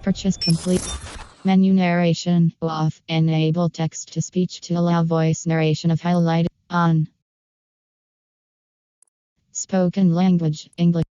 Purchase complete. Menu narration off. Enable text to speech to allow voice narration of highlighted on. Spoken language English.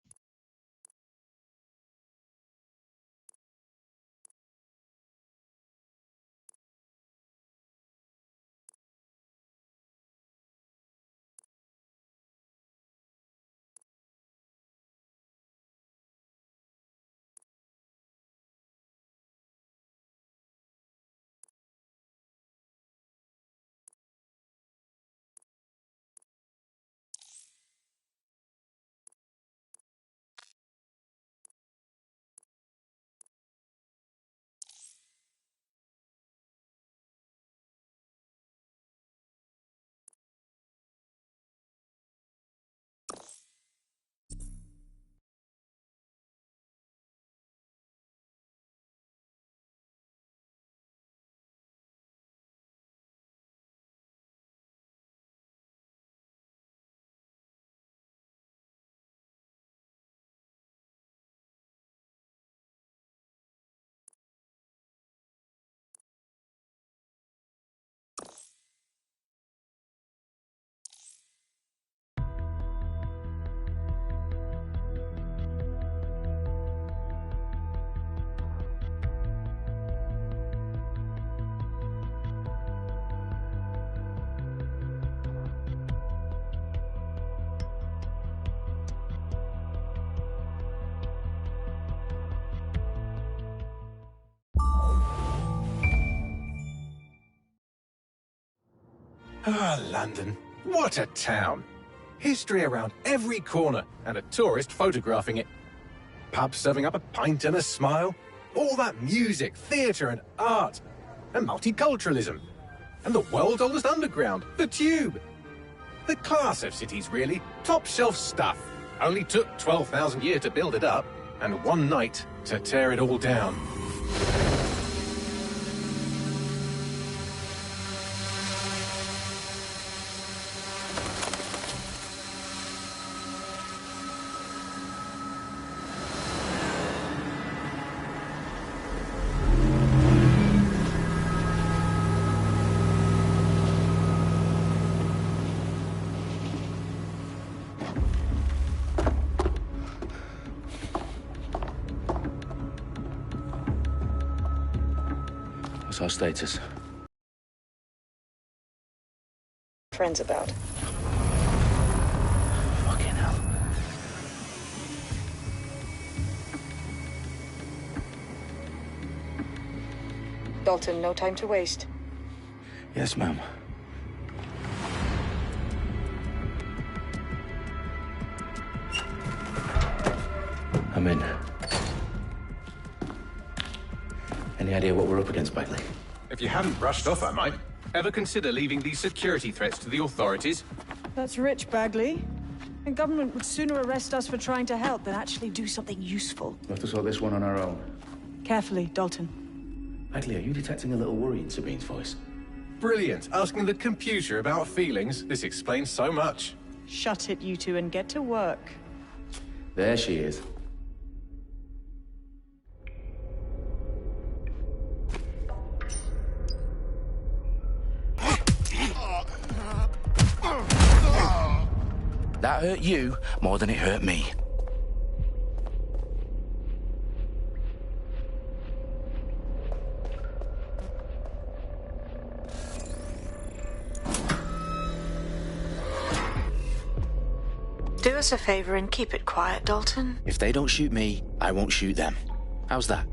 Ah, London. What a town. History around every corner and a tourist photographing it. Pubs serving up a pint and a smile. All that music, theatre and art. And multiculturalism. And the world's oldest underground, the Tube. The class of cities, really. Top shelf stuff. Only took 12,000 years to build it up and one night to tear it all down. What's our status? Friends about. Fucking hell. Dalton, no time to waste. Yes, ma'am. I'm in. Any idea what we're up against, Bagley? If you hadn't brushed off, I might. Ever consider leaving these security threats to the authorities? That's rich, Bagley. The government would sooner arrest us for trying to help than actually do something useful. We'll have to sort this one on our own. Carefully, Dalton. Bagley, are you detecting a little worry in Sabine's voice? Brilliant. Asking the computer about feelings. This explains so much. Shut it, you two, and get to work. There she is. That hurt you more than it hurt me. Do us a favor and keep it quiet, Dalton. If they don't shoot me, I won't shoot them. How's that?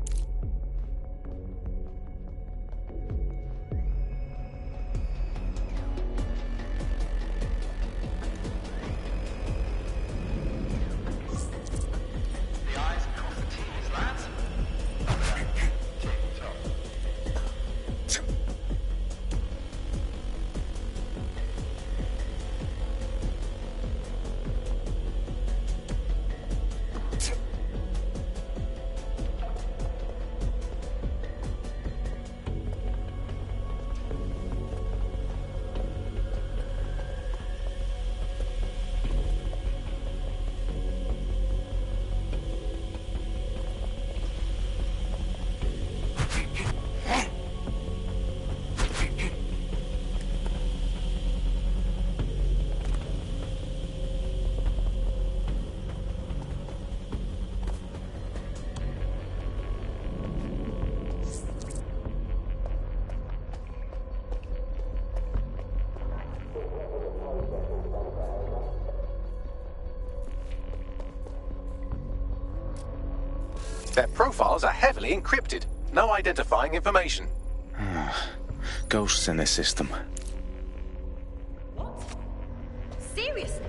Their profiles are heavily encrypted. No identifying information. Ghosts in this system. What? Seriously?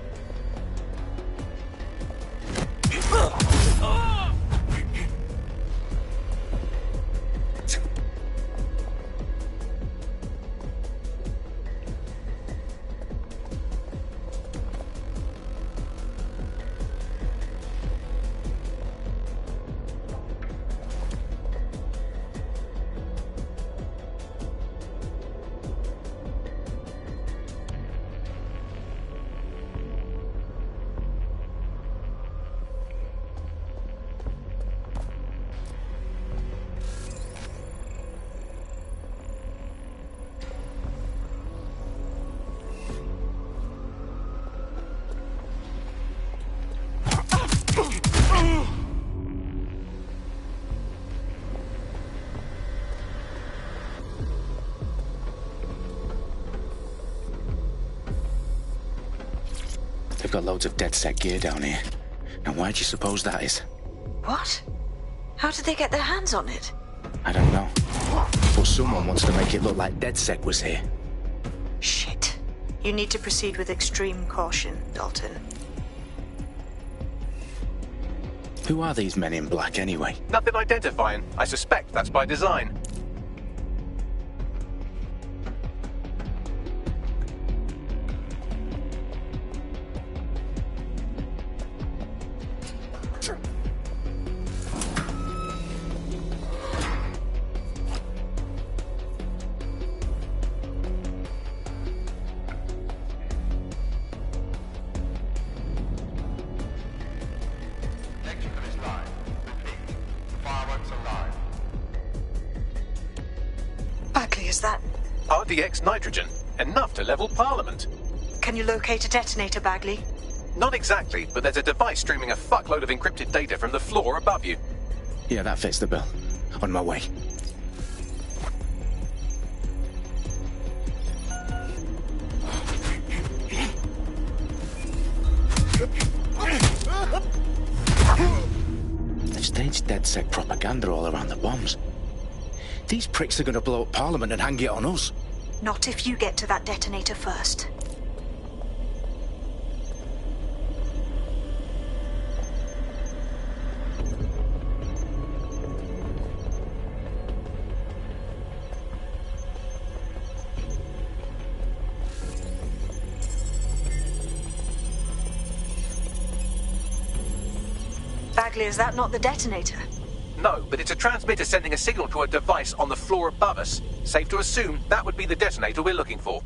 They've got loads of DedSec gear down here. Now why do you suppose that is? What? How did they get their hands on it? I don't know. But someone wants to make it look like DedSec was here. Shit. You need to proceed with extreme caution, Dalton. Who are these men in black anyway? Nothing identifying. I suspect that's by design. Bagley, is that... RDX nitrogen. Enough to level Parliament. Can you locate a detonator, Bagley? Not exactly, but there's a device streaming a fuckload of encrypted data from the floor above you. Yeah, that fits the bill. On my way. They've staged DedSec propaganda all around the bombs. These pricks are going to blow up Parliament and hang it on us. Not if you get to that detonator first. Bagley, is that not the detonator? No, but it's a transmitter sending a signal to a device on the floor above us. Safe to assume that would be the detonator we're looking for.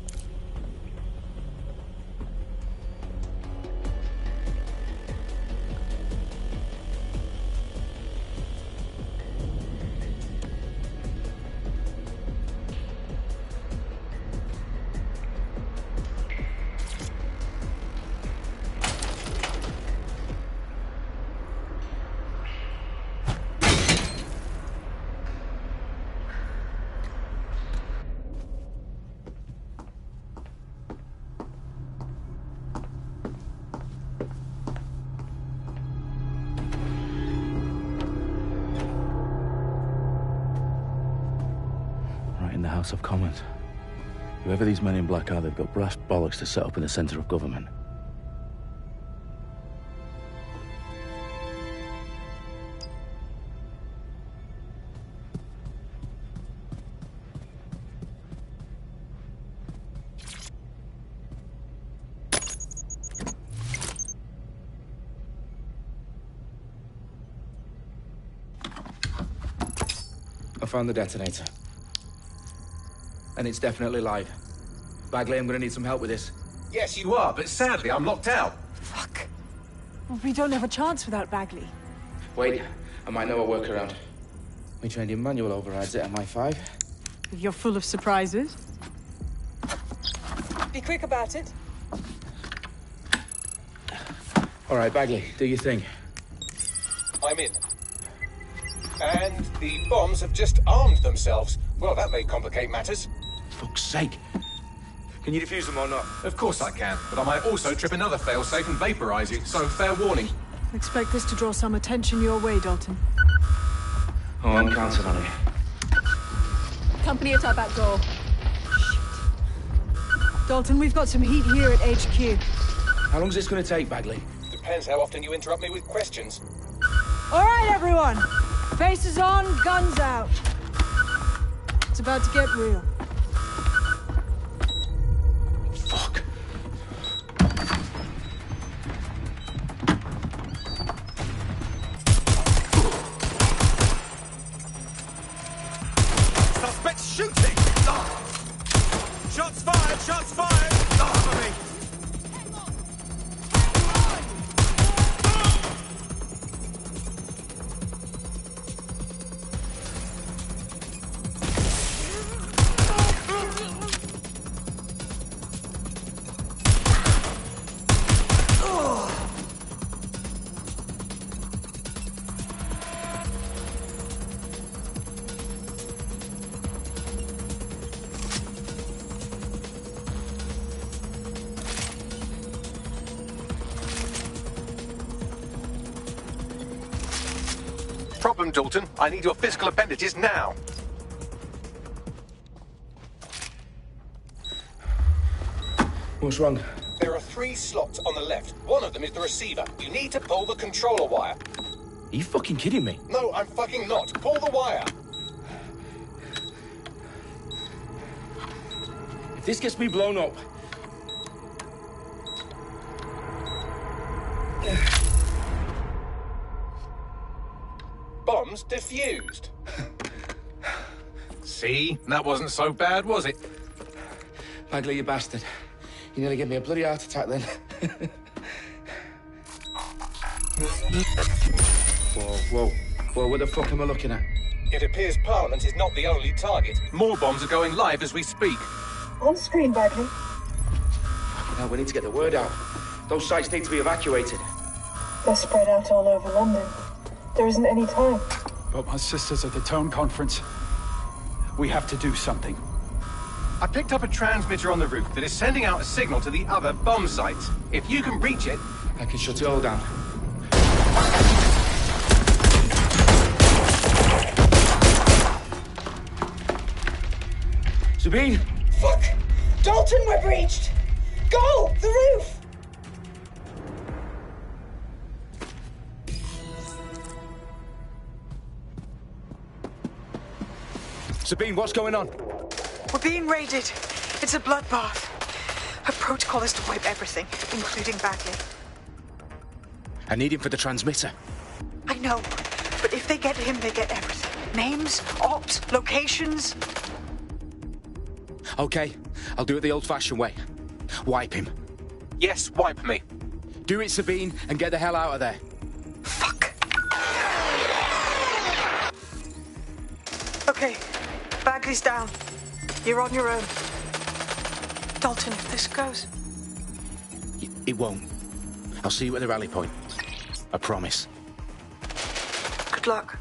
In the House of Commons. Whoever these men in black are, they've got brass bollocks to set up in the centre of government. I found the detonator. And it's definitely live. Bagley, I'm gonna need some help with this. Yes, you are, but sadly I'm locked out. Fuck. Well, we don't have a chance without Bagley. Wait, I might know a workaround. We trained in manual overrides at MI5. You're full of surprises. Be quick about it. All right, Bagley, do your thing. I'm in. And the bombs have just armed themselves. Well, that may complicate matters. Fuck's sake. Can you defuse them or not? Of course I can, but I might also trip another failsafe and vaporize you, so fair warning. Expect this to draw some attention your way, Dalton. Oh, I'm counting on it. Company at our back door. Shit. Dalton, we've got some heat here at HQ. How long is this going to take, Bagley? Depends how often you interrupt me with questions. All right, everyone. Faces on, guns out. It's about to get real. Fuck. Suspects shooting! Ah. Shots fired! Shots fired! Cover me! Problem, Dalton. I need your physical appendages now. What's wrong? There are 3 slots on the left. One of them is the receiver. You need to pull the controller wire. Are you fucking kidding me? No, I'm fucking not. Pull the wire. If this gets me blown up... Bombs defused. See? That wasn't so bad, was it? Bagley, you bastard. You nearly gave me a bloody heart attack then. Whoa. What the fuck am I looking at? It appears Parliament is not the only target. More bombs are going live as we speak. On screen, Bagley. Now we need to get the word out. Those sites need to be evacuated. They're spread out all over London. There isn't any time. But my sister's at the town conference. We have to do something. I picked up a transmitter on the roof that is sending out a signal to the other bomb sites. If you can reach it... I can shut it all down. Sabine! Fuck! Dalton, we're breached! Go! The roof! Sabine, what's going on? We're being raided. It's a bloodbath. Her protocol is to wipe everything, including Bagley. I need him for the transmitter. I know, but if they get him, they get everything. Names, ops, locations. Okay, I'll do it the old-fashioned way. Wipe him. Yes, wipe me. Do it, Sabine, and get the hell out of there. Fuck. Okay, Bagley's down. You're on your own. Dalton, if this goes... It won't. I'll see you at the rally point. I promise. Good luck.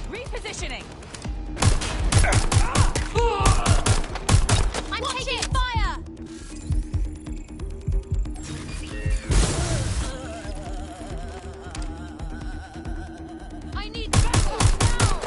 Repositioning. I'm taking fire. I need backup now.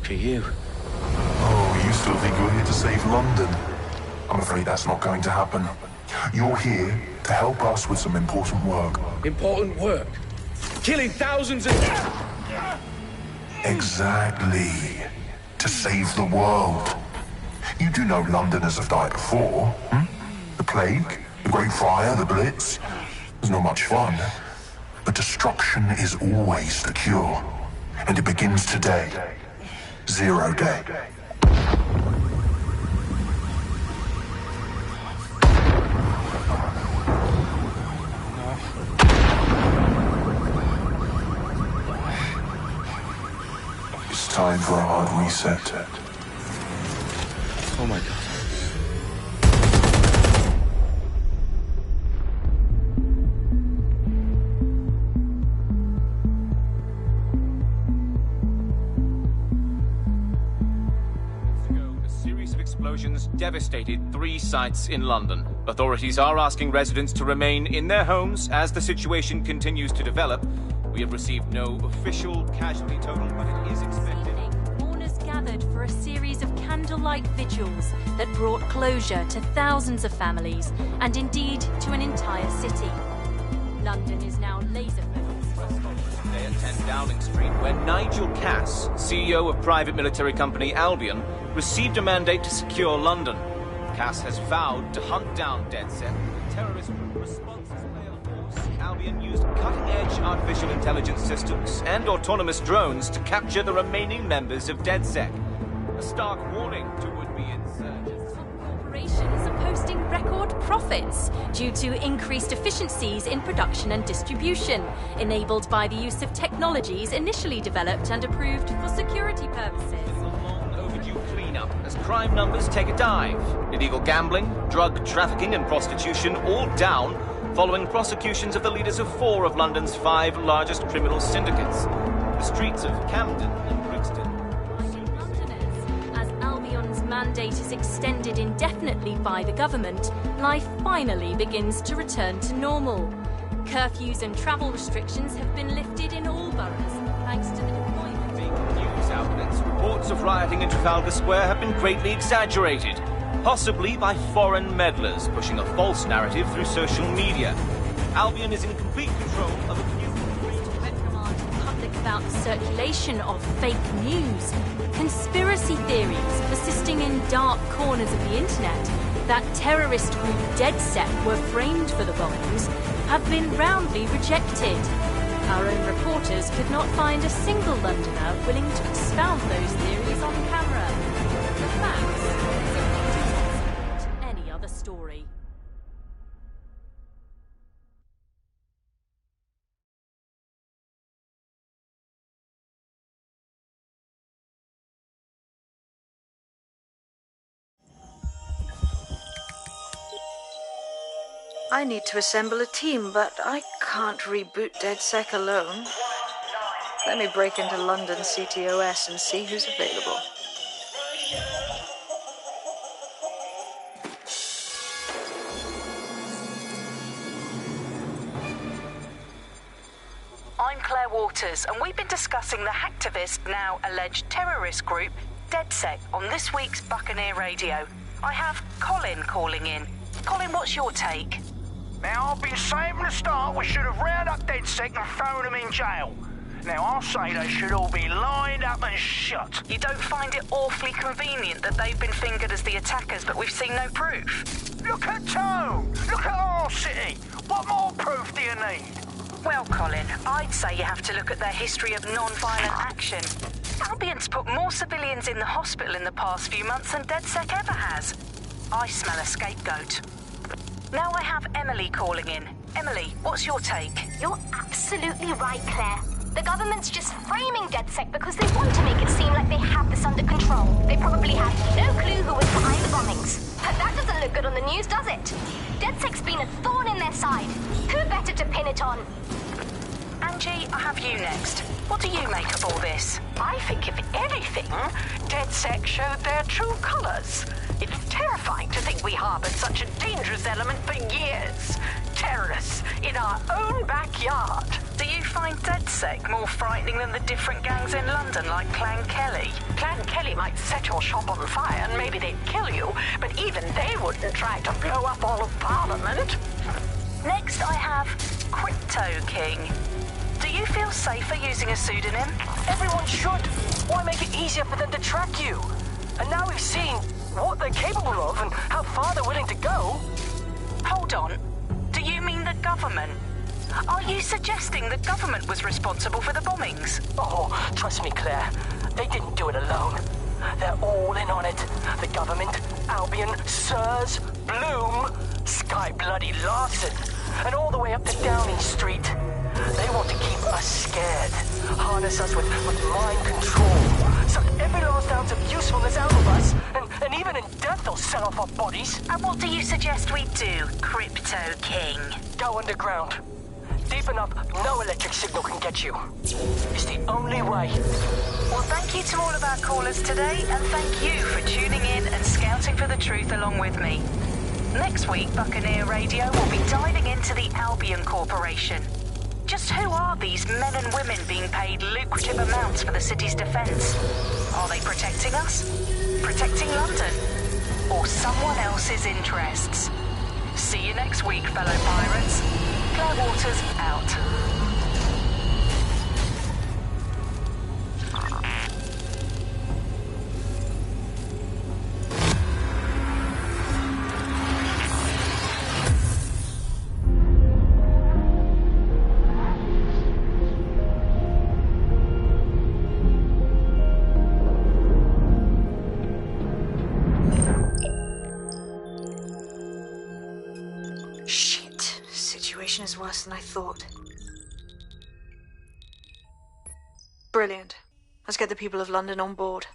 fuck are you? Oh, you still think you're here to save London? I'm afraid that's not going to happen. You're here to help us with some important work. Important work? Killing thousands of... Exactly. To save the world. You do know Londoners have died before, hmm? The plague, the Great Fire, the Blitz. It's not much fun. But destruction is always the cure. And it begins today. 0 day. It's time for a hard reset. Oh my God. Explosions devastated 3 sites in London. Authorities are asking residents to remain in their homes as the situation continues to develop. We have received no official casualty total, but it is expected. Mourners gathered for a series of candlelight vigils that brought closure to thousands of families and indeed to an entire city. London is now laser-focused. Today at 10 Downing Street, where Nigel Cass, CEO of private military company Albion, received a mandate to secure London. Cass has vowed to hunt down DedSec. The terrorist response is force. Albion used cutting-edge artificial intelligence systems and autonomous drones to capture the remaining members of DedSec. A stark warning to would-be insurgents. Corporations are posting record profits due to increased efficiencies in production and distribution, enabled by the use of technologies initially developed and approved for security purposes. Cleanup as crime numbers take a dive. Illegal gambling, drug trafficking and prostitution all down following prosecutions of the leaders of 4 of London's 5 largest criminal syndicates. The streets of Camden and Brixton. Londoners, as Albion's mandate is extended indefinitely by the government, life finally begins to return to normal. Curfews and travel restrictions have been lifted in all boroughs, thanks to the deployment. News outlets, reports of rioting in Trafalgar Square have been greatly exaggerated, possibly by foreign meddlers pushing a false narrative through social media. Albion is in complete control of a new reprimand the public about the circulation of fake news, conspiracy theories persisting in dark corners of the internet that terrorist group DedSec were framed for the bombings have been roundly rejected. Our own reporters could not find a single Londoner willing to expound those theories on camera. The facts support any other story. I need to assemble a team, but I can't reboot DedSec alone. Let me break into London CTOS and see who's available. I'm Claire Waters, and we've been discussing the hacktivist, now alleged terrorist group, DedSec, on this week's Buccaneer Radio. I have Colin calling in. Colin, what's your take? Now, I've been saying from the start we should have rounded up DedSec and thrown them in jail. Now, I'll say they should all be lined up and shot. You don't find it awfully convenient that they've been fingered as the attackers, but we've seen no proof? Look at Tone! Look at our city! What more proof do you need? Well, Colin, I'd say you have to look at their history of non-violent action. Albion's put more civilians in the hospital in the past few months than DedSec ever has. I smell a scapegoat. Now I have Emily calling in. Emily, what's your take? You're absolutely right, Claire. The government's just framing DedSec because they want to make it seem like they have this under control. They probably have no clue who was behind the bombings. But that doesn't look good on the news, does it? DedSec's been a thorn in their side. Who better to pin it on? Angie, I have you next. What do you make of all this? I think, if anything, DedSec showed their true colours. It's terrifying to think we harboured such a dangerous element for years. terrorists in our own backyard. Do you find DedSec more frightening than the different gangs in London, like Clan Kelly? Clan Kelly might set your shop on fire and maybe they'd kill you, but even they wouldn't try to blow up all of Parliament. Next, I have Crypto King. Do you feel safer using a pseudonym? Everyone should. Why make it easier for them to track you? And now we've seen what they're capable of and how far they're willing to go. Hold on. Do you mean the government? Are you suggesting the government was responsible for the bombings? Oh, trust me, Claire. They didn't do it alone. They're all in on it. The government, Albion, Sirs, Bloom, Sky Bloody Larson, and all the way up to Downing Street. They want to keep us scared, harness us with mind control, suck every last ounce of usefulness out of us, and even in death they'll sell off our bodies. And what do you suggest we do, Crypto King? Go underground. Deep enough, no electric signal can get you. It's the only way. Well, thank you to all of our callers today, and thank you for tuning in and scouting for the truth along with me. Next week, Buccaneer Radio will be diving into the Albion Corporation. Just who are these men and women being paid lucrative amounts for the city's defence? Are they protecting us? Protecting London? Or someone else's interests? See you next week, fellow pirates. Claire Waters out. Is worse than I thought. Brilliant. Let's get the people of London on board.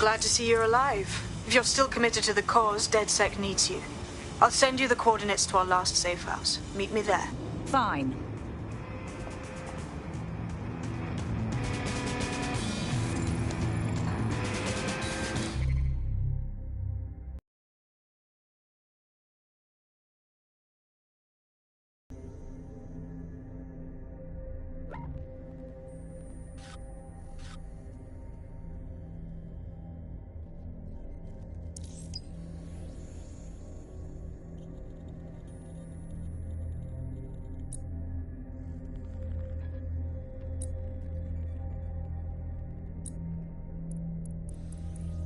Glad to see you're alive. If you're still committed to the cause, DedSec needs you. I'll send you the coordinates to our last safe house. Meet me there. Fine.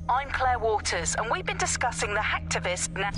I'm Claire Waters, and we've been discussing the hacktivist now.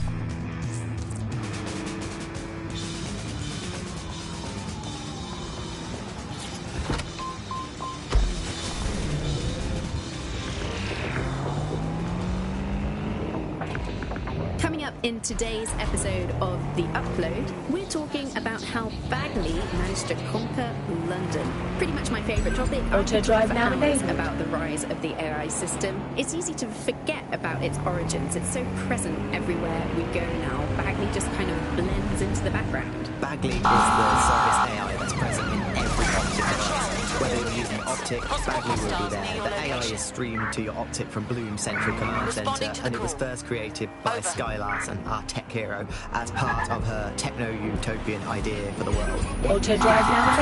Coming up in today's episode of The Upload, we're talking about how Bagley managed to conquer London. Pretty much my favourite topic. Auto drive hours about the rise of the AI system. It's easy to forget about its origins. It's so present everywhere we go now. Bagley just kind of blends into the background. Bagley is the service AI that's present in every optic device. Whether you're using Optic, Bagley will be there. The AI is streamed to your Optic from Bloom Central Command Centre, and it was first created by Sky Larson, our tech hero, as part of her techno-utopian idea for the world. Auto drive now.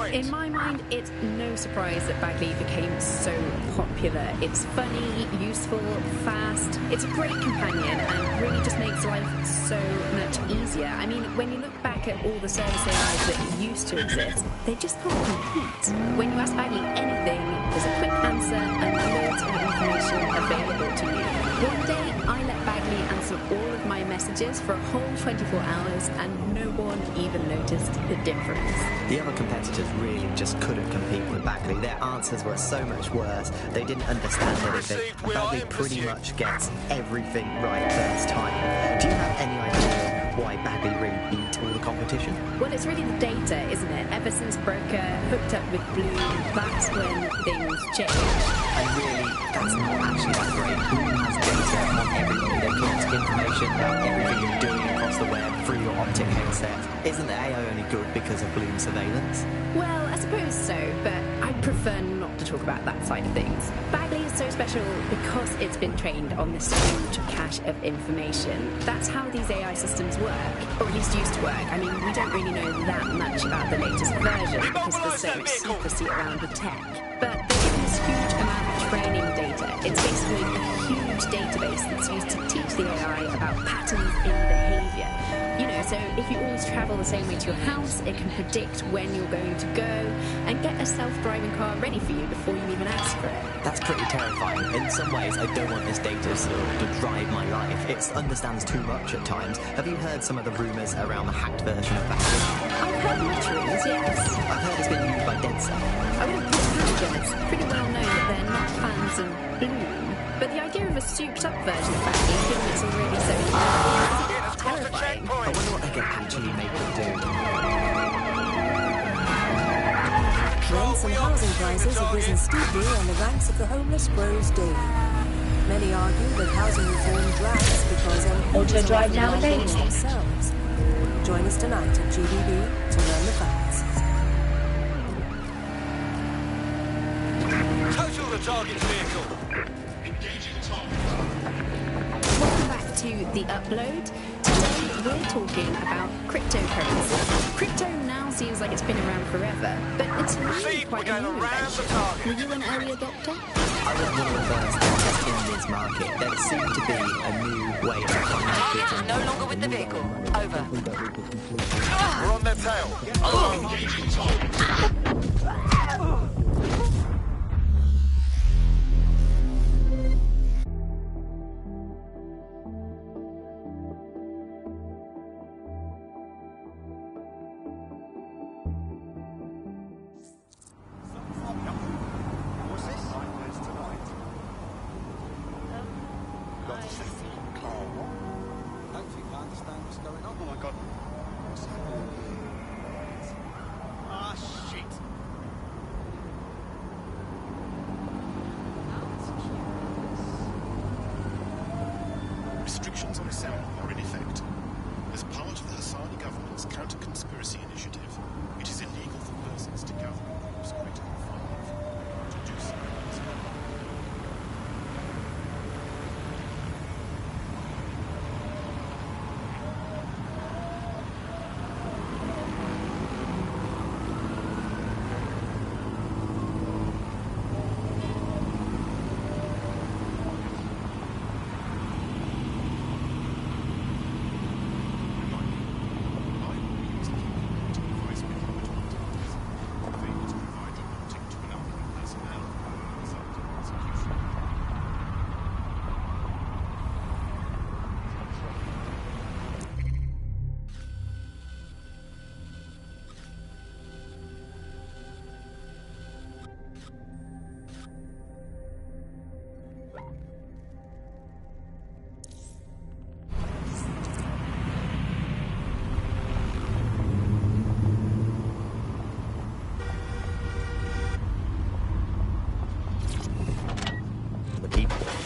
In my mind, it's no surprise that Bagley became so popular. It's funny, useful, fast. It's a great companion and really just makes life so much easier. I mean, when you look back at all the service AIs that used to exist, they just can't compete. When you ask Bagley anything, there's a quick answer and loads of information available to you. One day, I let Bagley answer all of my messages for a whole 24 hours and no one even noticed the difference. The other competitors really just couldn't compete with Bagley. Their answers were so much worse. They didn't understand anything. Bagley pretty much gets everything right first time. Do you have any idea why Bagley really beat all the competition? Well, it's really the data, isn't it? Ever since Broker hooked up with Bloom, that's when things changed. And really, that's not actually that great. Bloom has data on everybody. They collect information about everything you're doing across the web through your Optic headset. Isn't the AI only good because of Bloom surveillance? Well, I suppose so, but I'd prefer not to talk about that side of things. Bagley is so special because it's been trained on this huge cache of information. That's how these AI systems work, or at least used to work. I mean, we don't really know that much about the latest version because there's so much secrecy around the tech. But they're given this huge amount of training data. It's basically a huge database that's used to teach the AI about patterns in behaviour. You know, so if you always travel the same way to your house, it can predict when you're going to go and get a self-driving car ready for you before you even ask for it. That's pretty terrifying. In some ways, I don't want this data to drive my life. It understands too much at times. Have you heard some of the rumours around the hacked version of Bagley? I've heard much rumours, yes. I've heard it's been used by DedSec. I wouldn't put it past them. It's pretty well known that they're not fans of Bloom. But the idea of a souped-up version of Bagley, given it's already so is terrifying. I wonder what they can actually make it do. Rents and housing prices have risen steeply and the ranks of the homeless grows daily. Many argue that housing reform drags because Auto drive now available themselves. Join us tonight at GBB to learn the facts. Total the target vehicle. Engaging target. Welcome back to The Upload. Today we're talking about cryptocurrency. Crypto now seems like it's been around forever, but it's really quite a new invention. Were you an early adopter? I was one of the first to test in this market. There seemed to be a new way of financing. No longer with the vehicle. Over. We're on their tail. Engaging target. 7 are in effect. As part of the Hassani government's counter-conspiracy initiative, it is illegal for persons to gather in groups greater than 5. To do so is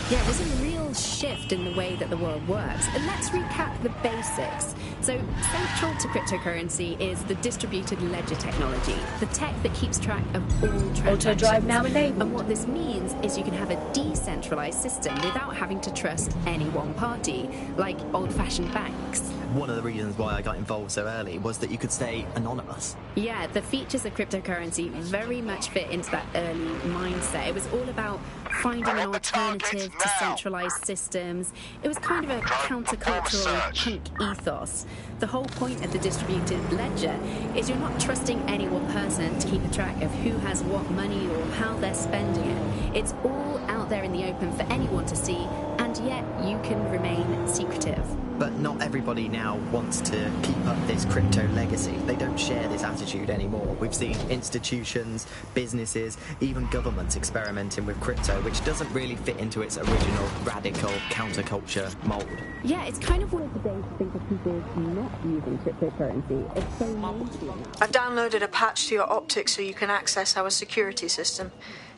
Yeah, it was a real shift in the way that the world works. And let's recap the basics. So, central to cryptocurrency is the distributed ledger technology, the tech that keeps track of all transactions. Auto drive now enabled. And what this means is you can have a decentralized system without having to trust any one party, like old-fashioned banks. One of the reasons why I got involved so early was that you could stay anonymous. Yeah, the features of cryptocurrency very much fit into that early mindset. It was all about finding an alternative to centralized systems. It was kind of a countercultural punk ethos. The whole point of the distributed ledger is you're not trusting any one person to keep a track of who has what money or how they're spending it. It's all out there in the open for anyone to see, and yet you can remain secretive. But not everybody now wants to keep up this crypto legacy. They don't share this attitude anymore. We've seen institutions, businesses, even governments experimenting with crypto, which doesn't really fit into its original radical counterculture mold. Yeah, it's kind of weird today to think of people not using cryptocurrency. It's so mainstream. I've downloaded a patch to your optics so you can access our security system.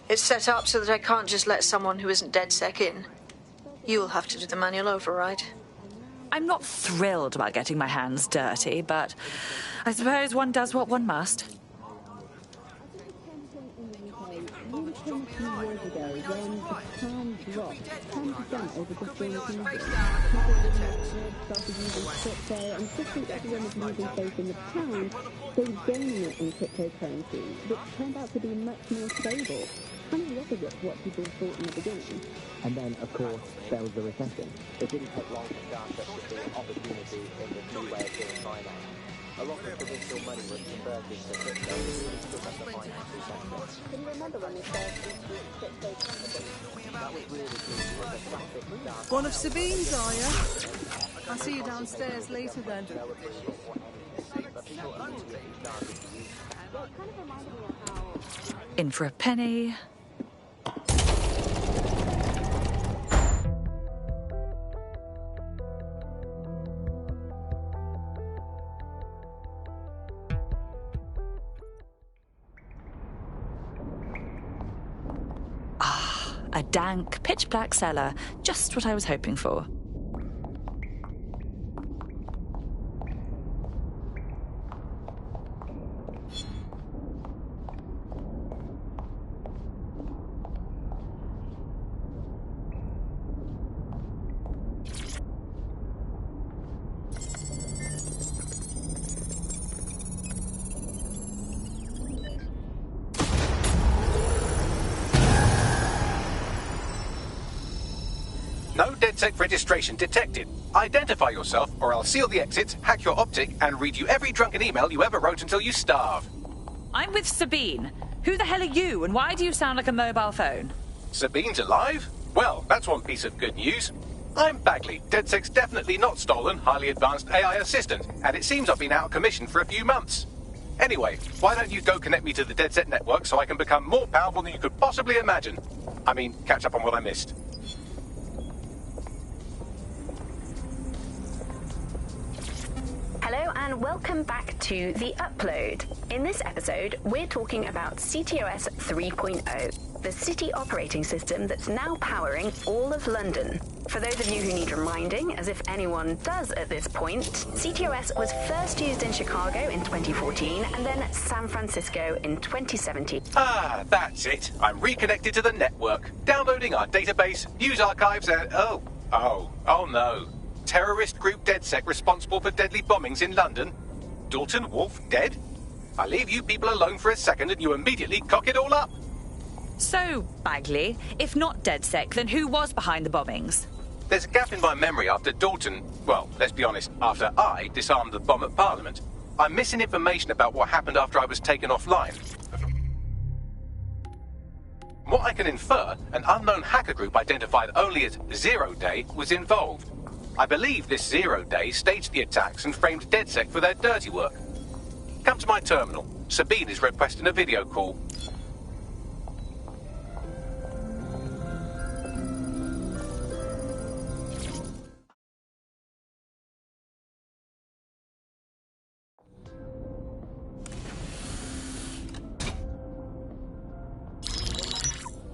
It's set up so that I can't just let someone who isn't DedSec in. You'll have to do the manual override. I'm not thrilled about getting my hands dirty, but I suppose one does what one must. And then, of course, there was the recession. It didn't take long to start up to see opportunity in this new way of doing finance. A lot of provincial money was converted to crypto, and really took up the financial sector. Can you remember when we first introduced cryptocurrency? That was really the classic start. One of Sabine's, are you? I'll see you downstairs later then. In for a penny. A dank, pitch-black cellar. Just what I was hoping for. No DedSec registration detected. Identify yourself, or I'll seal the exits, hack your optic, and read you every drunken email you ever wrote until you starve. I'm with Sabine. Who the hell are you, and why do you sound like a mobile phone? Sabine's alive? Well, that's one piece of good news. I'm Bagley, DedSec's definitely not stolen, highly advanced AI assistant, and it seems I've been out of commission for a few months. Anyway, why don't you go connect me to the DedSec network so I can become more powerful than you could possibly imagine? I mean, catch up on what I missed. Hello and welcome back to The Upload. In this episode, we're talking about CTOS 3.0, the city operating system that's now powering all of London. For those of you who need reminding, as if anyone does at this point, CTOS was first used in Chicago in 2014 and then San Francisco in 2017. Ah, that's it. I'm reconnected to the network, downloading our database, news archives, and oh no. Terrorist group DedSec responsible for deadly bombings in London? Dalton Wolf dead? I leave you people alone for a second and you immediately cock it all up. So, Bagley, if not DedSec, then who was behind the bombings? There's a gap in my memory after Dalton, well, let's be honest, after I disarmed the bomb at Parliament. I'm missing information about what happened after I was taken offline. From what I can infer, an unknown hacker group identified only as Zero Day was involved. I believe this Zero Day staged the attacks and framed DedSec for their dirty work. Come to my terminal. Sabine is requesting a video call.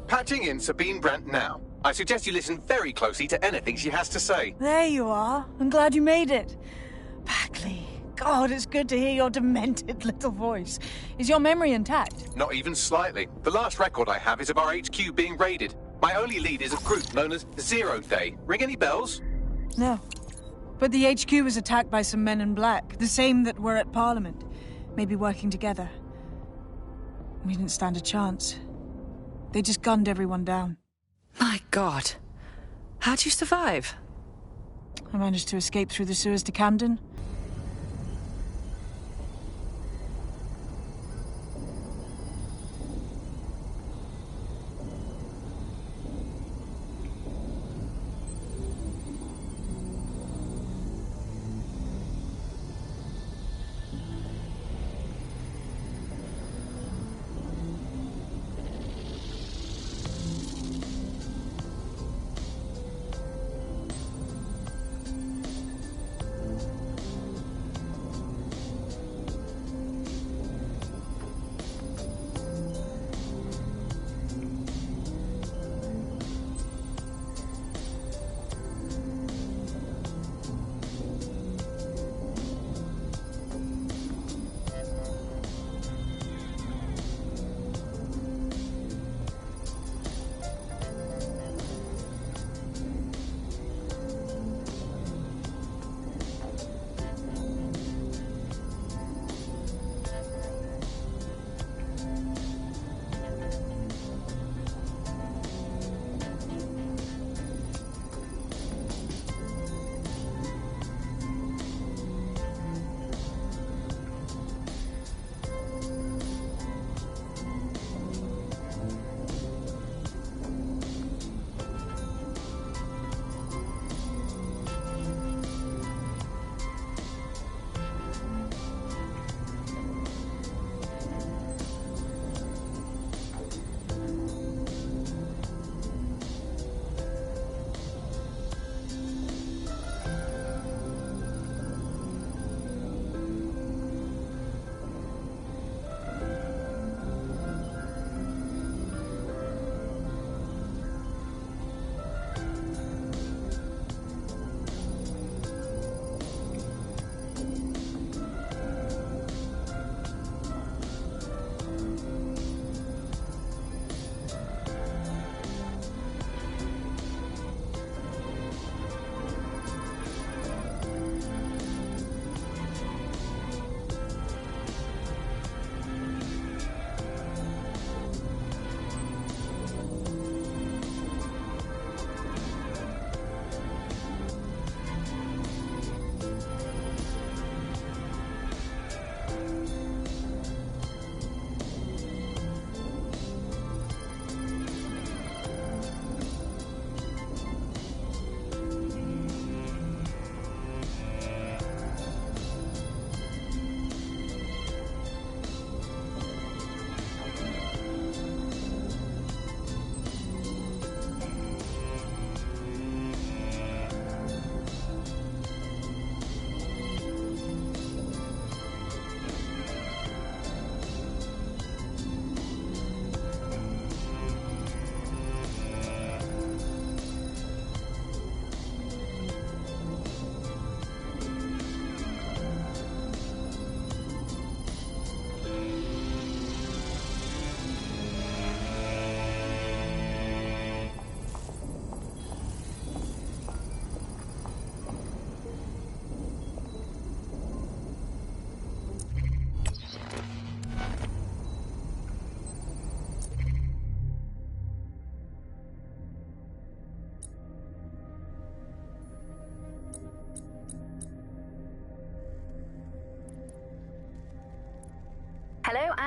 Patching in Sabine Brandt now. I suggest you listen very closely to anything she has to say. There you are. I'm glad you made it. Bagley, God, it's good to hear your demented little voice. Is your memory intact? Not even slightly. The last record I have is of our HQ being raided. My only lead is a group known as Zero Day. Ring any bells? No. But the HQ was attacked by some men in black, the same that were at Parliament. Maybe working together. We didn't stand a chance. They just gunned everyone down. My God. How'd you survive? I managed to escape through the sewers to Camden.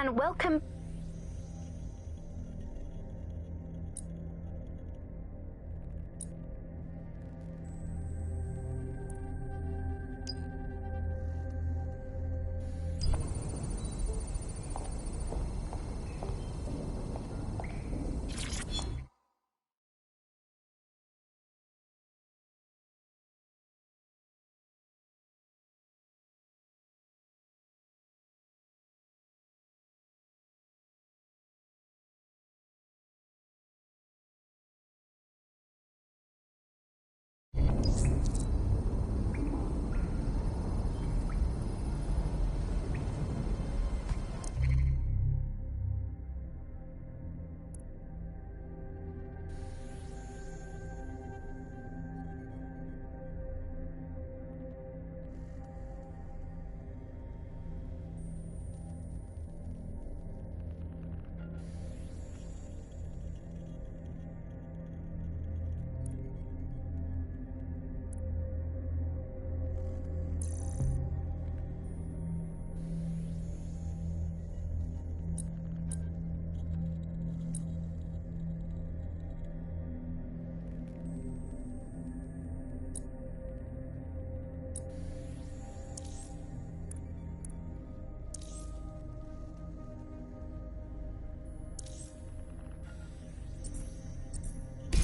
and welcome.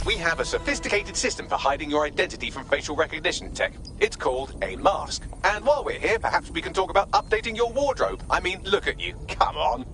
We have a sophisticated system for hiding your identity from facial recognition tech. It's called a mask. And while we're here, perhaps we can talk about updating your wardrobe. I mean, look at you. Come on.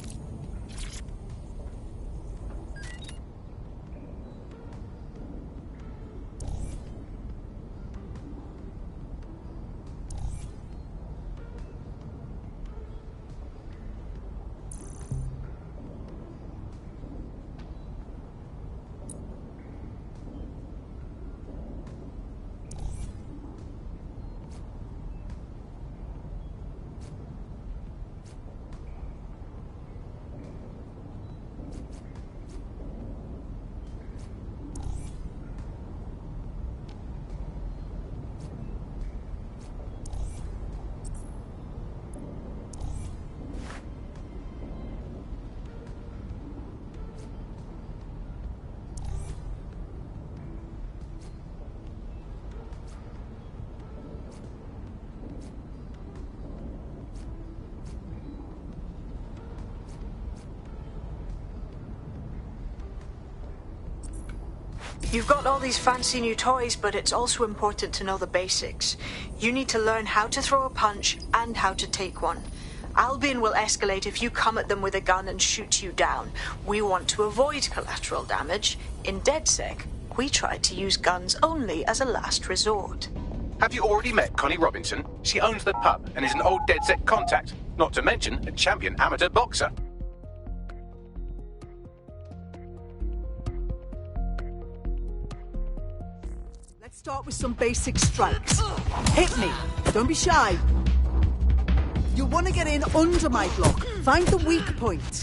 You've got all these fancy new toys, but it's also important to know the basics. You need to learn how to throw a punch and how to take one. Albion will escalate if you come at them with a gun and shoot you down. We want to avoid collateral damage. In DedSec, we try to use guns only as a last resort. Have you already met Connie Robinson? She owns the pub and is an old DedSec contact, not to mention a champion amateur boxer. Let's start with some basic strikes. Hit me. Don't be shy. You want to get in under my block. Find the weak point.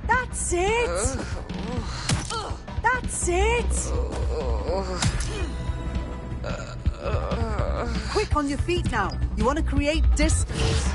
That's it. That's it! Quick, on your feet now. You want to create distance.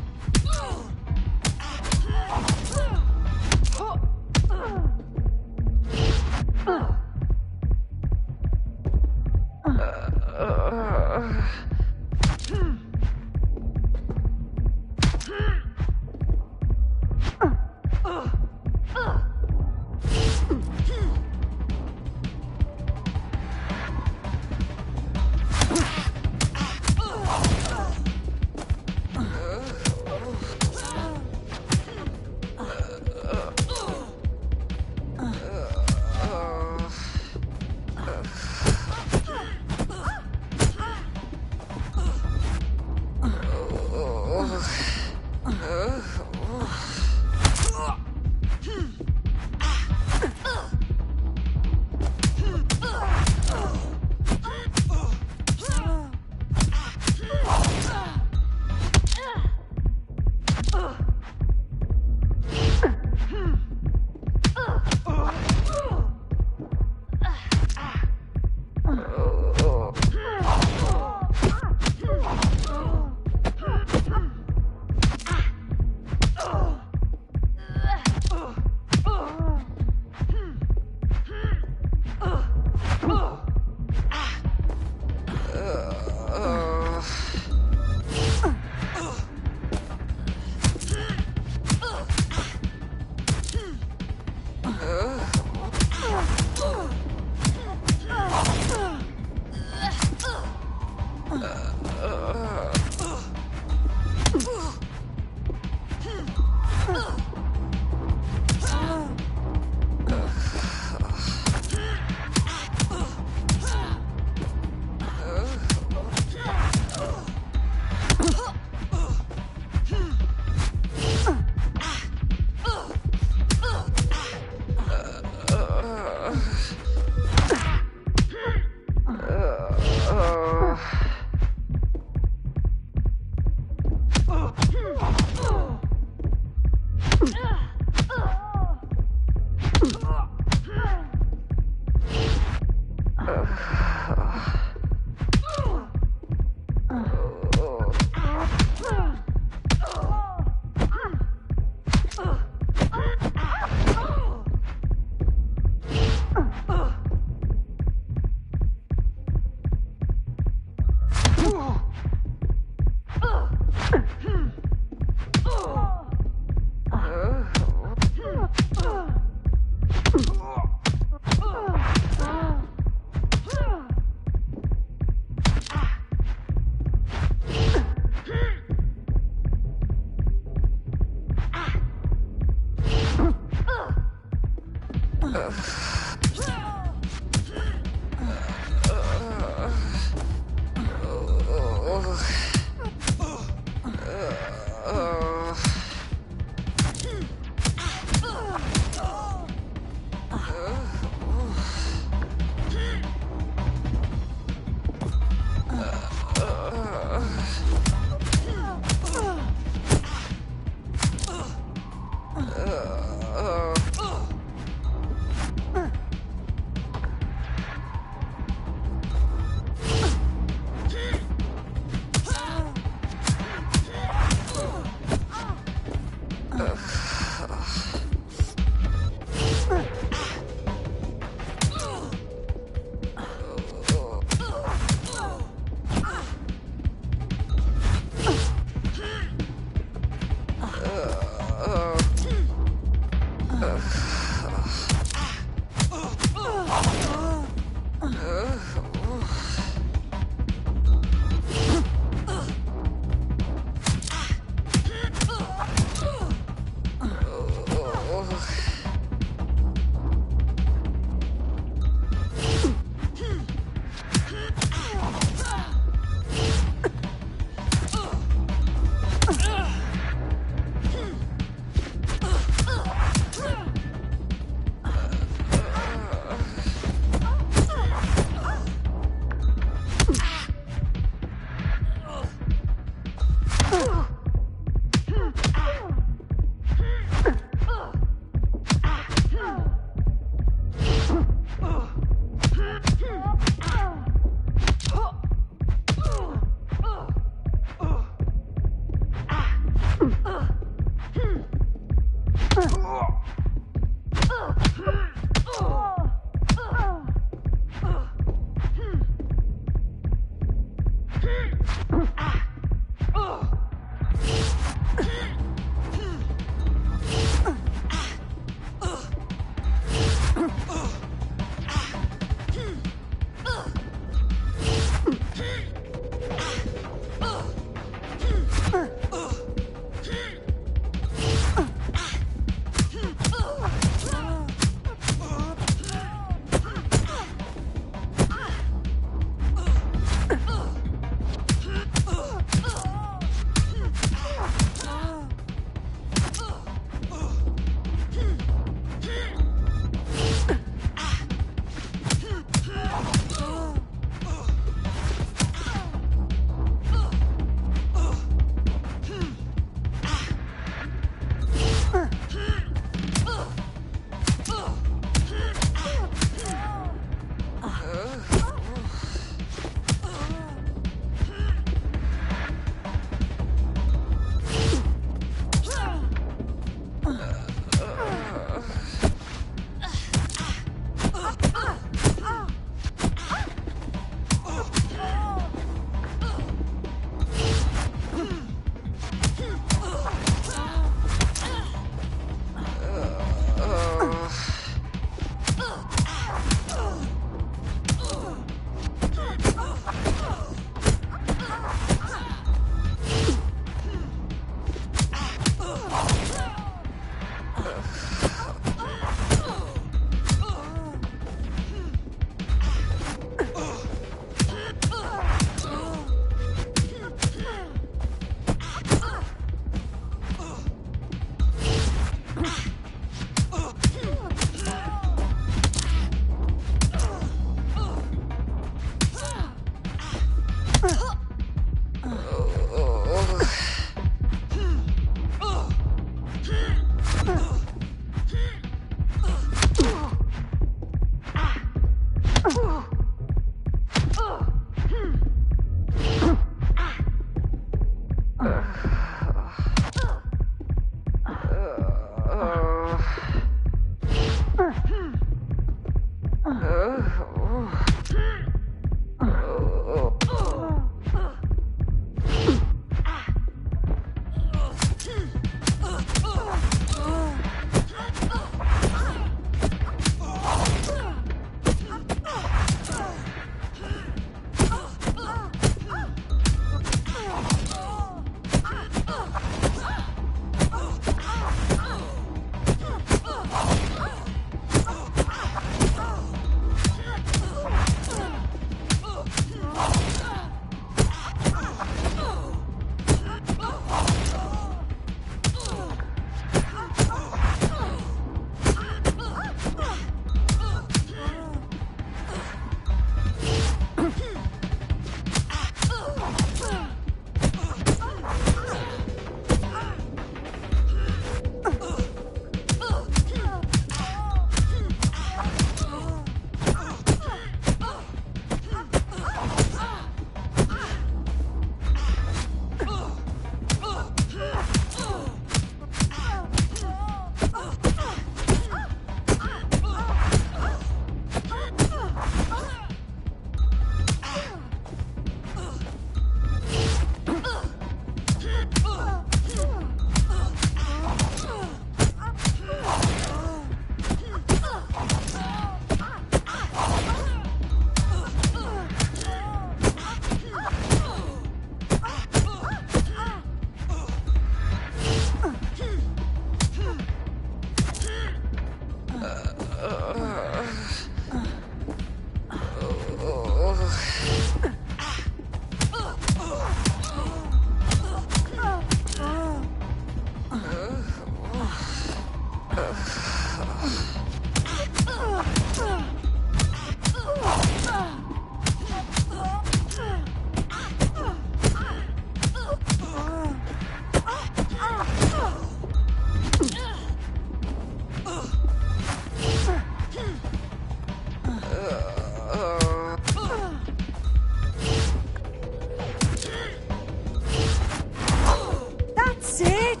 That's it!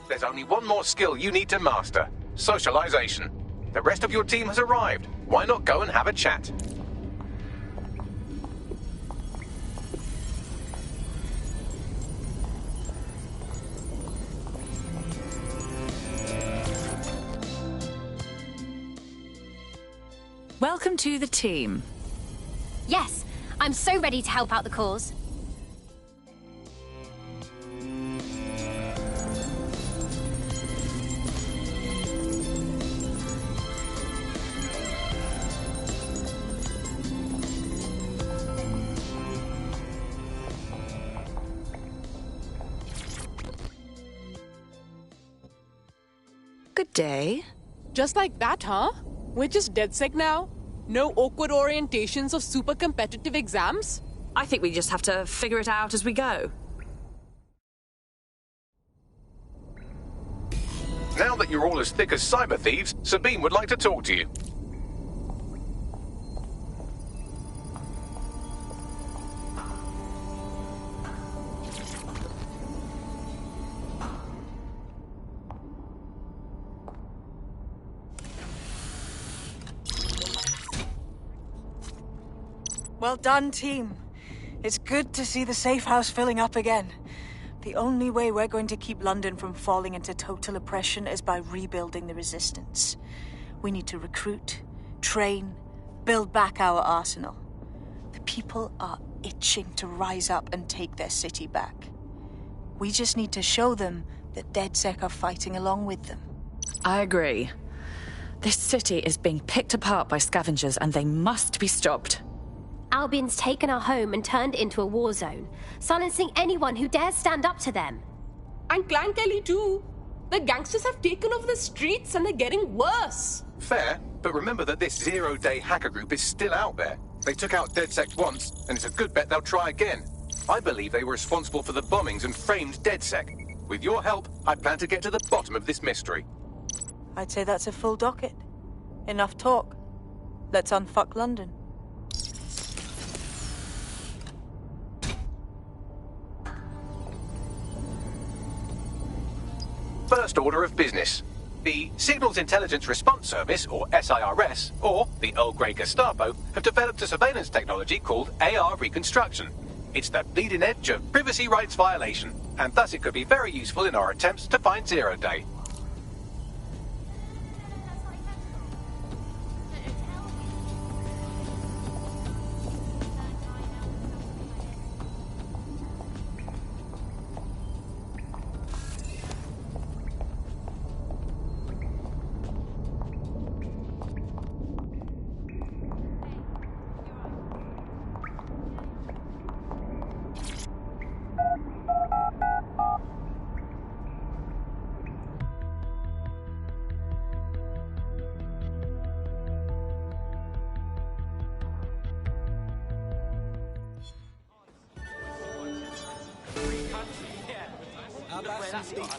There's only one more skill you need to master: socialization. The rest of your team has arrived. Why not go and have a chat? Welcome to the team. Yes, I'm so ready to help out the cause. Good day. Just like that, huh? We're just DedSec now? No awkward orientations of super competitive exams? I think we just have to figure it out as we go. Now that you're all as thick as cyber thieves, Sabine would like to talk to you. Well done, team. It's good to see the safe house filling up again. The only way we're going to keep London from falling into total oppression is by rebuilding the resistance. We need to recruit, train, build back our arsenal. The people are itching to rise up and take their city back. We just need to show them that DedSec are fighting along with them. I agree. This city is being picked apart by scavengers and they must be stopped. Albion's taken our home and turned it into a war zone, silencing anyone who dares stand up to them. And Clan Kelly too. The gangsters have taken over the streets and they're getting worse. Fair, but remember that this zero-day hacker group is still out there. They took out DedSec once, and it's a good bet they'll try again. I believe they were responsible for the bombings and framed DedSec. With your help, I plan to get to the bottom of this mystery. I'd say that's a full docket. Enough talk. Let's unfuck London. First order of business. The Signals Intelligence Response Service, or SIRS, or the Earl Grey Gestapo, have developed a surveillance technology called AR Reconstruction. It's the bleeding edge of privacy rights violation, and thus it could be very useful in our attempts to find Zero Day.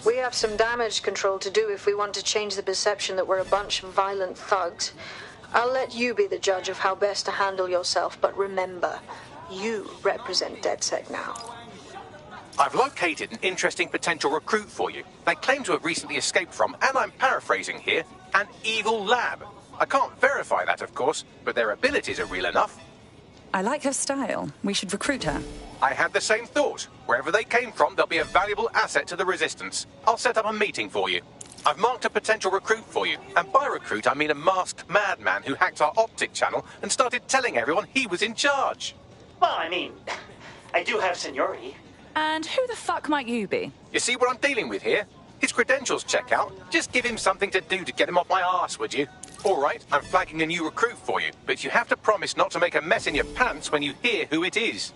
We have some damage control to do if we want to change the perception that we're a bunch of violent thugs. I'll let you be the judge of how best to handle yourself, but remember, you represent DedSec now. I've located an interesting potential recruit for you. They claim to have recently escaped from, and I'm paraphrasing here, an evil lab. I can't verify that, of course, but their abilities are real enough. I like her style. We should recruit her. I had the same thought. Wherever they came from, they'll be a valuable asset to the Resistance. I'll set up a meeting for you. I've marked a potential recruit for you. And by recruit, I mean a masked madman who hacked our optic channel and started telling everyone he was in charge. Well, I mean, I do have seniority. And who the fuck might you be? You see what I'm dealing with here? His credentials check out. Just give him something to do to get him off my arse, would you? All right, I'm flagging a new recruit for you, but you have to promise not to make a mess in your pants when you hear who it is.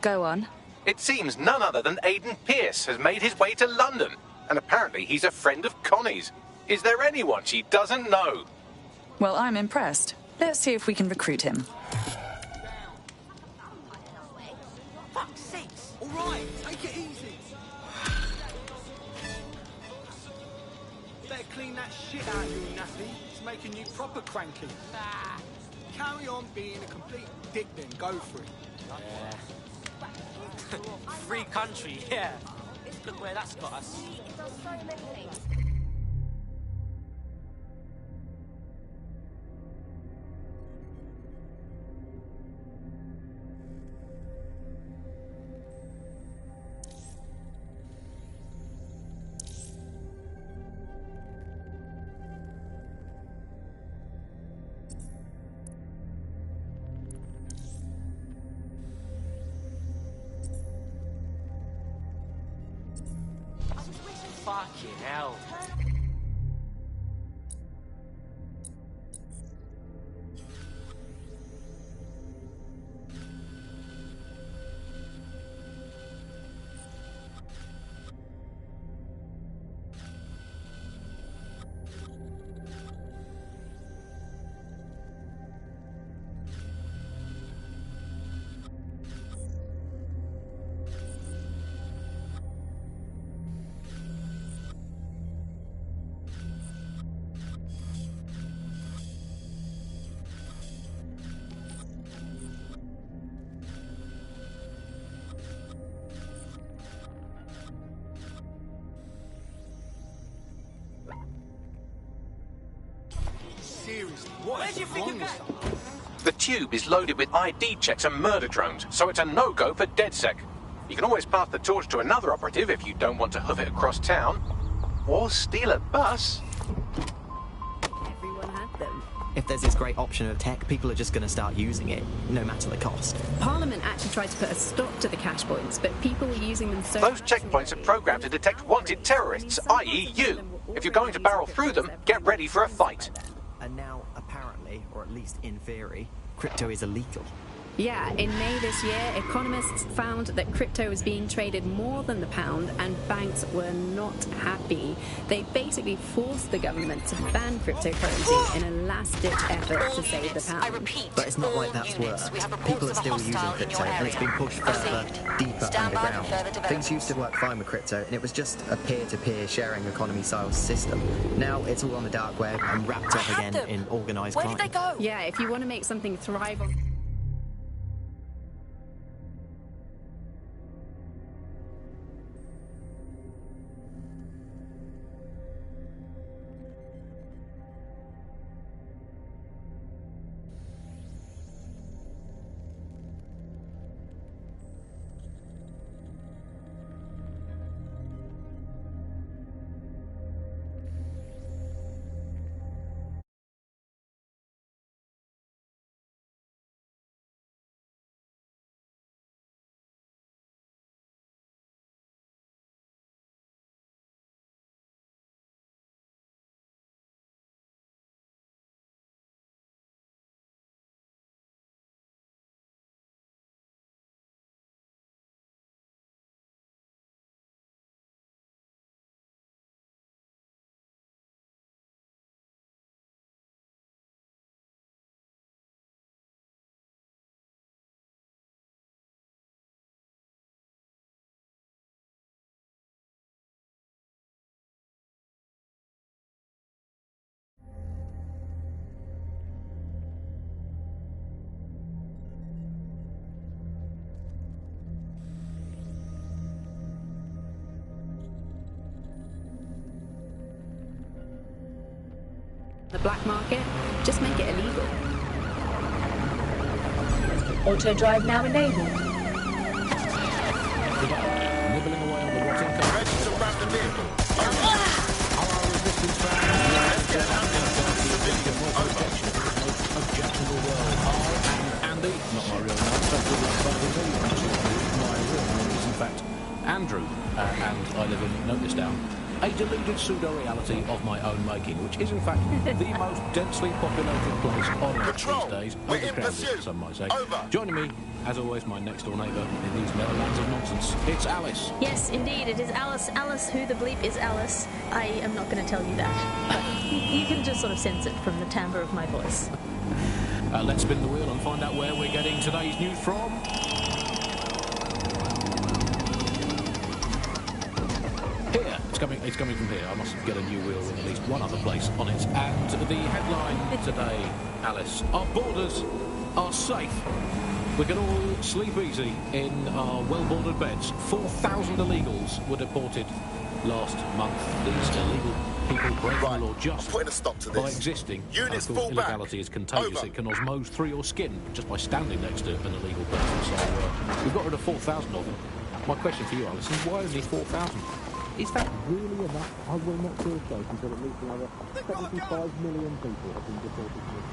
Go on. It seems none other than Aidan Pierce has made his way to London, and apparently he's a friend of Connie's. Is there anyone she doesn't know? Well, I'm impressed. Let's see if we can recruit him. Fuck's sakes! All right, take it easy. Better clean that shit out of you, nappy. It's making you proper cranky. Carry on being a complete dick then, go for it. Yeah. Free country, yeah. Look where that's got us. Fucking hell. seriously, what is wrong with someone? The tube is loaded with ID checks and murder drones, so it's a no-go for DedSec. You can always pass the torch to another operative if you don't want to hoof it across town. Or steal a bus. Everyone had them. If there's this great option of tech, people are just going to start using it, no matter the cost. Parliament actually tried to put a stop to the cash points, but people were using them so Those much checkpoints are programmed to detect wanted terrorists, i.e. you. If you're going to barrel through them, get ready for a fight. And now, apparently, or at least in theory, crypto is illegal. Yeah, in May this year, economists found that crypto was being traded more than the pound, and banks were not happy. They basically forced the government to ban cryptocurrency in a last-ditch effort to save the pound. I repeat, But it's not like that's worked. People are still using crypto, and it's been pushed further, deeper underground. Things used to work fine with crypto, and it was just a peer-to-peer sharing economy-style system. Now it's all on the dark web and wrapped up again in organised crime. Where did they go? Yeah, if you want to make something thrive on... the black market, just make it illegal. Auto drive now enabled. Nibbling away on the rotting car. Ready to wrap the vehicle. Our resistance let's get out objectionable world. I am Andy, not my real name, so good luck finding me. My real name is in fact Andrew, and I live in, note this down, a deluded pseudo-reality of my own making, which is in fact the most densely populated place on Earth these days, overcrowded, some might say. Joining me, as always, my next-door neighbour in these meadowlands of nonsense, it's Alice. Yes, indeed, it is Alice. Alice, who the bleep is Alice? I am not going to tell you that, but you can just sort of sense it from the timbre of my voice. Let's spin the wheel and find out where we're getting today's news from. It's coming from here. I must get a new wheel in at least one other place on it. And the headline today, Alice, our borders are safe. We can all sleep easy in our well-bordered beds. 4,000 illegals were deported last month. These illegal people break the law just by existing. Units of course, fall back. illegality is contagious. Over. It can osmose through your skin just by standing next to an illegal person. So we've got rid of 4,000 of them. My question for you, Alice, is why only 4,000? Is that really enough? I will not feel safe until at least another 75 million people have been deported to this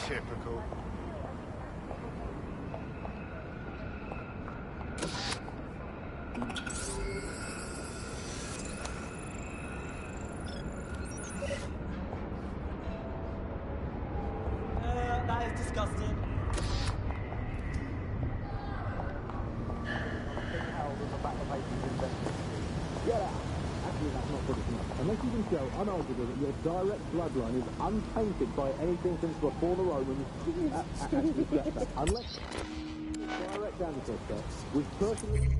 country. Typical. That is disgusting. Get out! Actually, that's not good enough. Unless you can show unarguably that your direct bloodline is untainted by anything since before the Romans. Unless your direct ancestor was personally...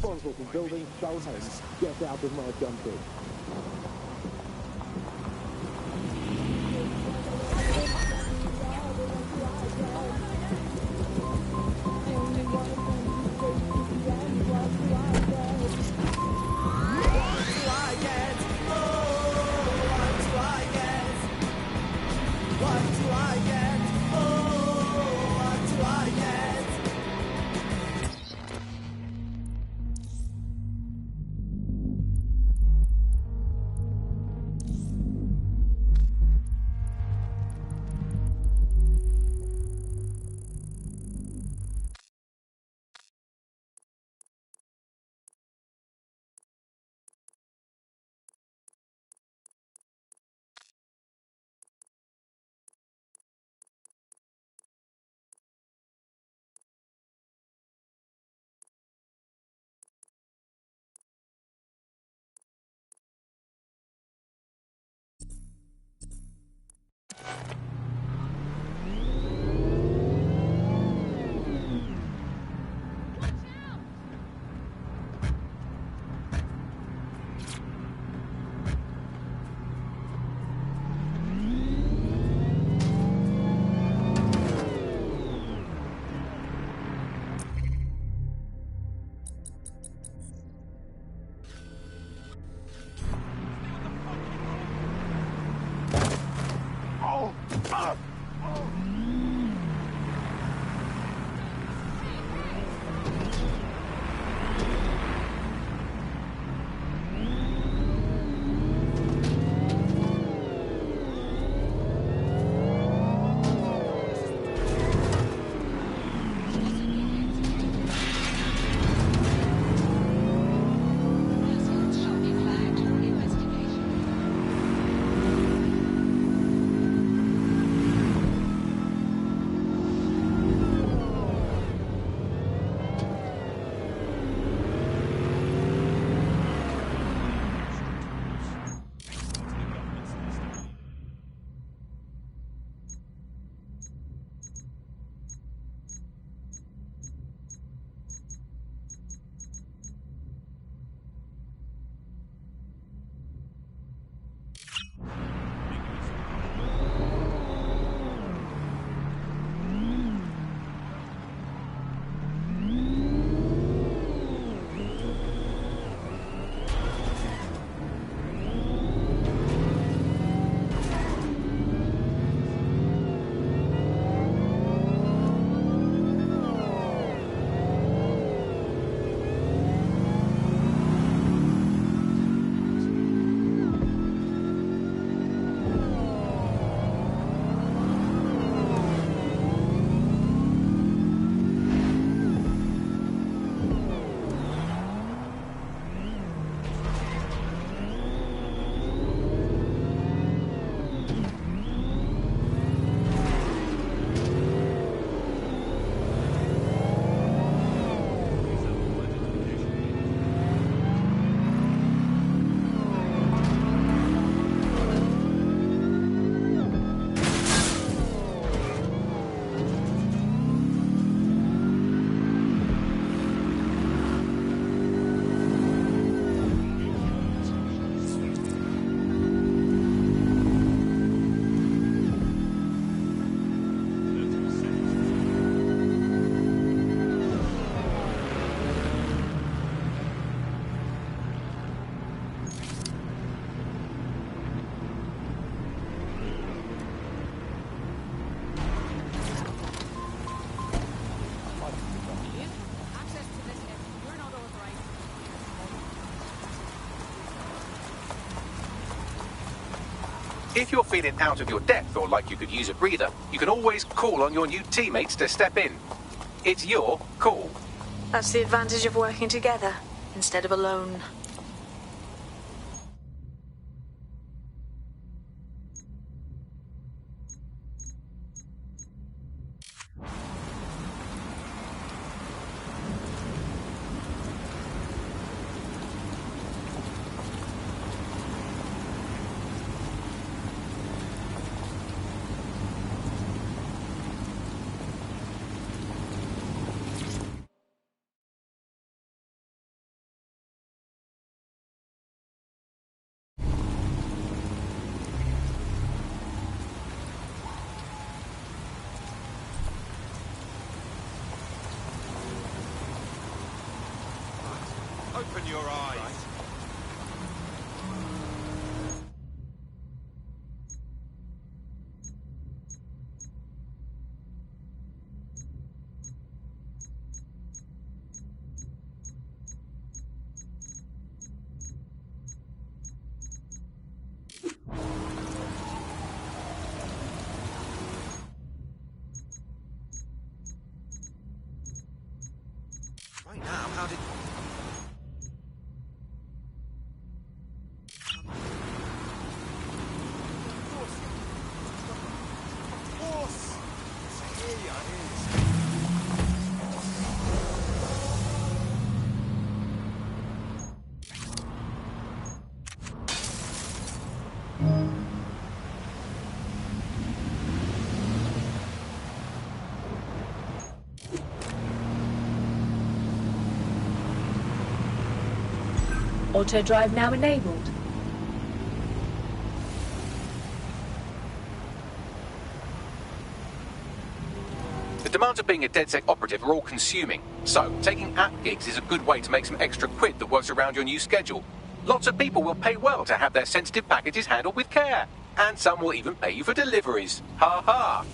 responsible for building Stonehenge. Get out of my country. If you're feeling out of your depth or like you could use a breather, you can always call on your new teammates to step in. It's your call. That's the advantage of working together instead of alone. Open your eyes. Right now, how did... Auto drive now enabled. The demands of being a DedSec operative are all-consuming, so taking app gigs is a good way to make some extra quid that works around your new schedule. Lots of people will pay well to have their sensitive packages handled with care, and some will even pay you for deliveries. Ha ha!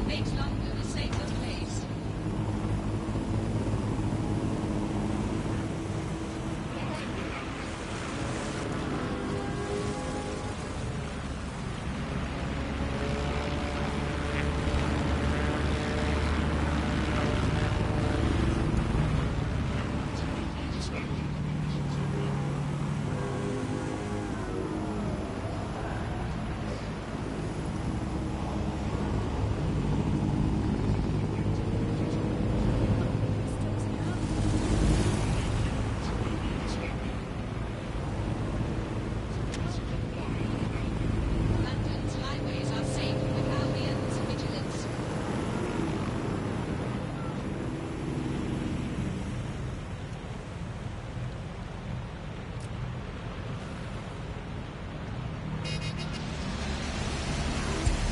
Makes London a safer place.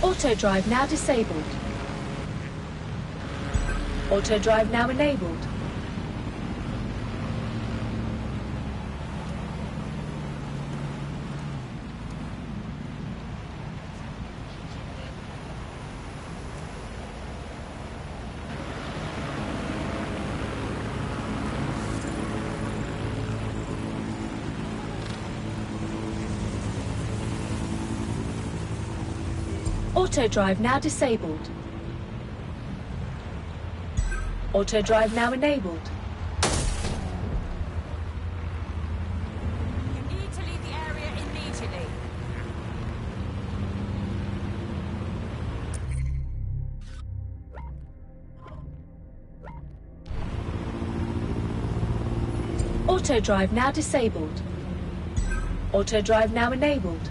Auto drive now disabled. Auto drive now enabled. Auto drive now disabled. Auto drive now enabled. You need to leave the area immediately. Auto drive now disabled. Auto drive now enabled.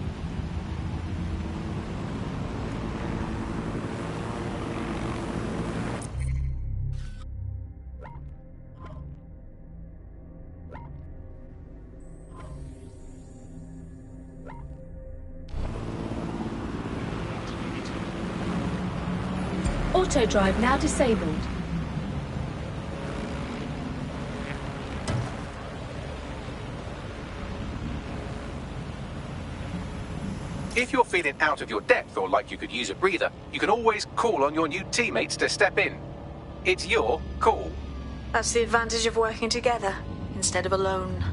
Auto drive now disabled. If you're feeling out of your depth or like you could use a breather, you can always call on your new teammates to step in. It's your call. That's the advantage of working together instead of alone.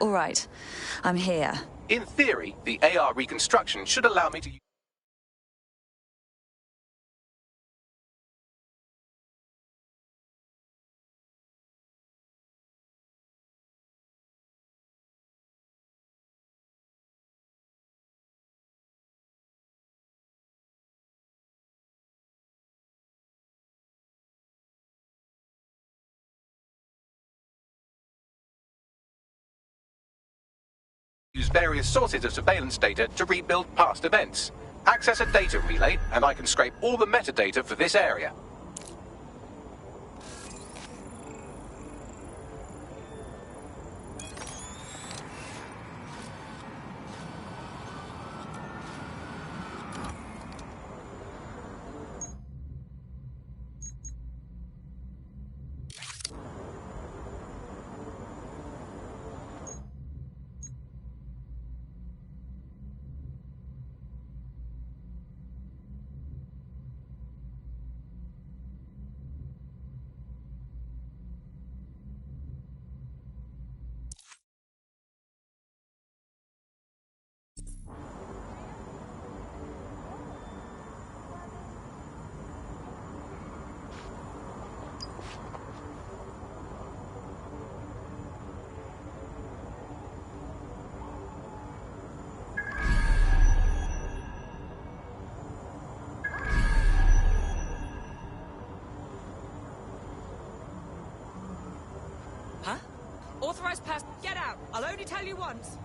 All right. I'm here. In theory, the AR reconstruction should allow me to use various sources of surveillance data to rebuild past events. Access a data relay, and I can scrape all the metadata for this area. Huh? Authorized person, get out! I'll only tell you once.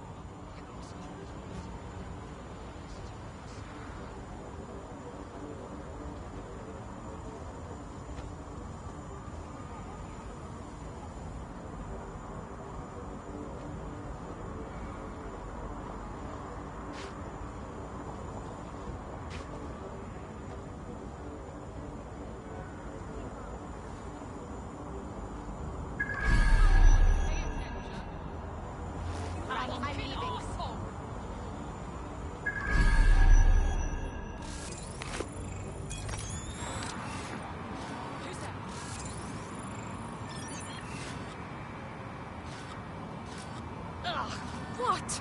What?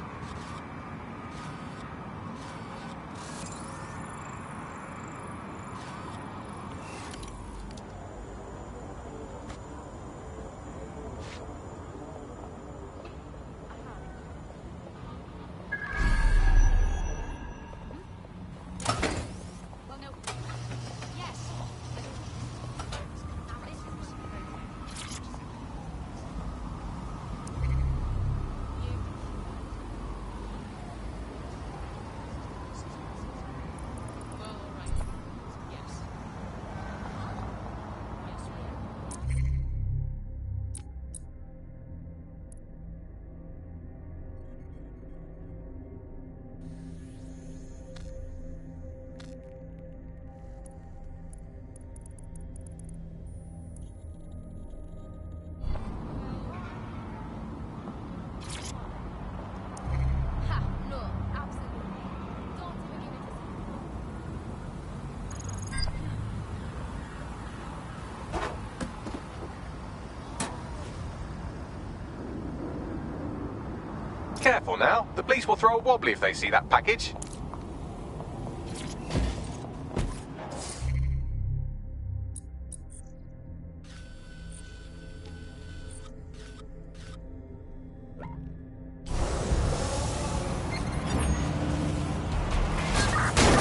Careful now. The police will throw a wobbly if they see that package.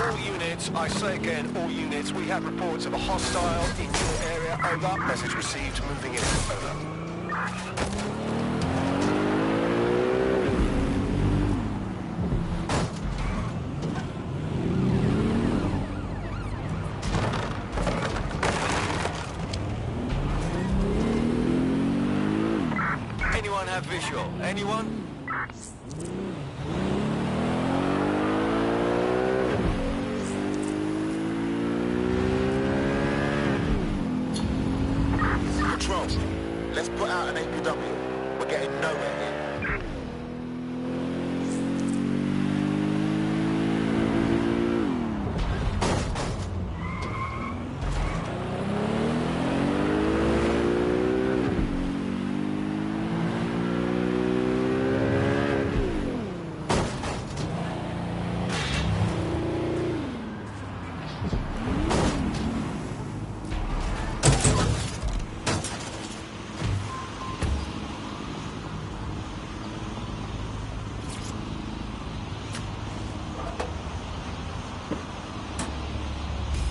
All units, I say again, all units, we have reports of a hostile in your area. Over. Message received. Moving in. Over. Anyone have visual? Anyone? Control, let's put out an APW. We're getting nowhere here.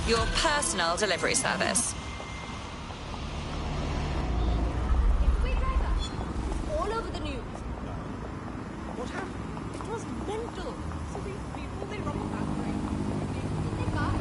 Your personal delivery service. All over the news. What happened? It was mental. So these people, they robbed the factory. They got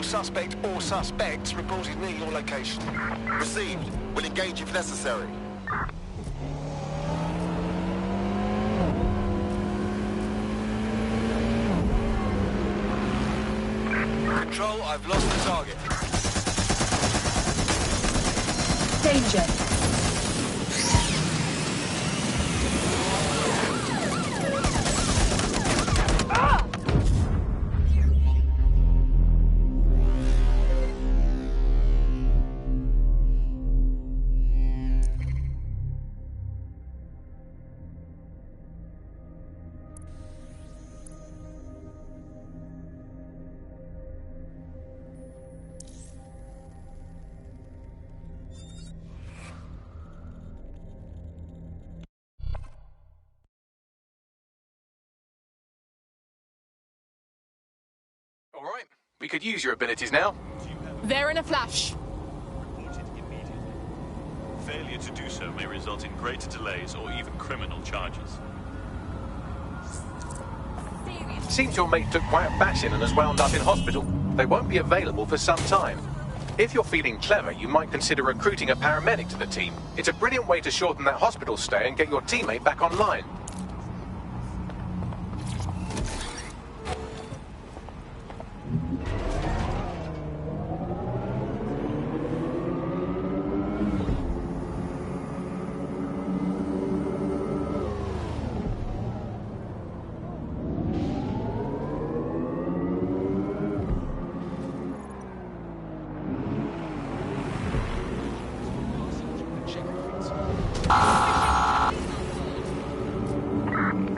Suspect or suspects reported near your location. Received. We'll engage if necessary. Control, I've lost the target. Danger. All right, we could use your abilities now. There in a flash. Failure to do so may result in greater delays or even criminal charges. Seems your mate took quite a bashing and has wound up in hospital. They won't be available for some time. If you're feeling clever, you might consider recruiting a paramedic to the team. It's a brilliant way to shorten that hospital stay and get your teammate back online.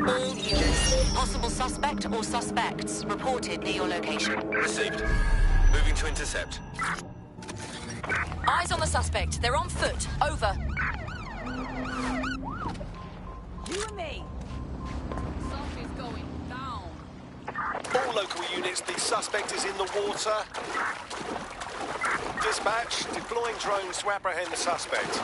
All units, possible suspect or suspects reported near your location. Received. Moving to intercept. Eyes on the suspect. They're on foot. Over. You and me. going down. All local units, the suspect is in the water. Dispatch, deploying drones to apprehend the suspect.